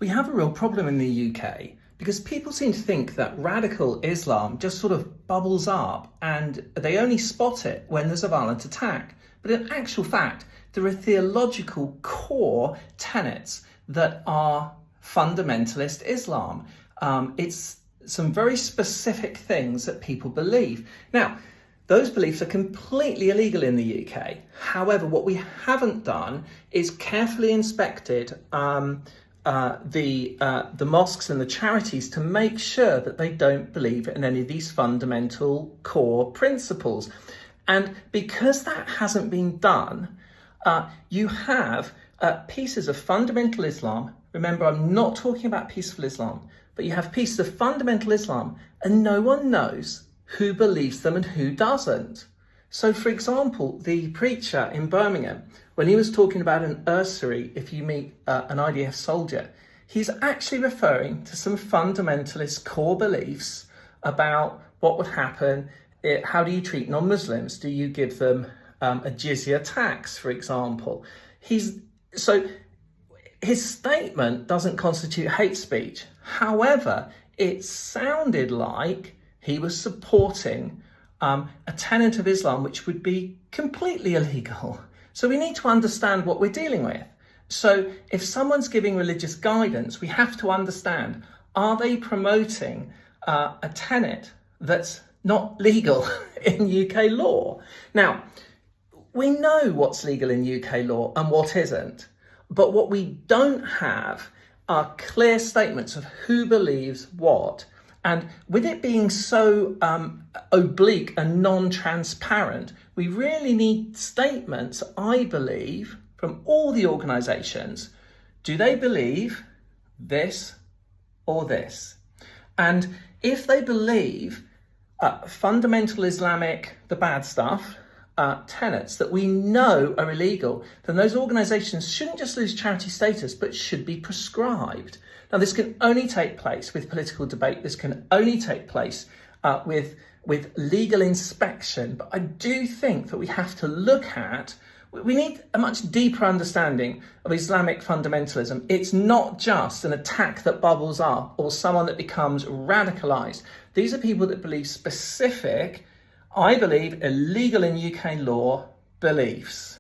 We have a real problem in the UK because people seem to think that radical Islam just sort of bubbles up and they only spot it when there's a violent attack. But in actual fact, there are theological core tenets that are fundamentalist Islam. It's some very specific things that people believe. Now, those beliefs are completely illegal in the UK. However, what we haven't done is carefully inspected the mosques and the charities to make sure that they don't believe in any of these fundamental core principles. And because that hasn't been done, you have pieces of fundamental Islam. Remember, I'm not talking about peaceful Islam, but you have pieces of fundamental Islam and no one knows who believes them and who doesn't. So, for example, the preacher in Birmingham, when he was talking about an usury if you meet an IDF soldier, he's actually referring to some fundamentalist core beliefs about what would happen. How do you treat non-Muslims? Do you give them a jizya tax, for example? So his statement doesn't constitute hate speech. However, it sounded like he was supporting a tenet of Islam which would be completely illegal. So we need to understand what we're dealing with. So if someone's giving religious guidance, we have to understand, are they promoting a tenet that's not legal in UK law? Now, we know what's legal in UK law and what isn't, but what we don't have are clear statements of who believes what. And with it being so oblique and non-transparent, we really need statements, I believe, from all the organisations. Do they believe this or this? And if they believe fundamental Islamic, the bad stuff, tenets that we know are illegal, then those organisations shouldn't just lose charity status, but should be proscribed. Now, this can only take place with political debate. This can only take place with legal inspection. But I do think that we have to we need a much deeper understanding of Islamic fundamentalism. It's not just an attack that bubbles up or someone that becomes radicalised. These are people that believe specific, I believe, illegal in UK law beliefs.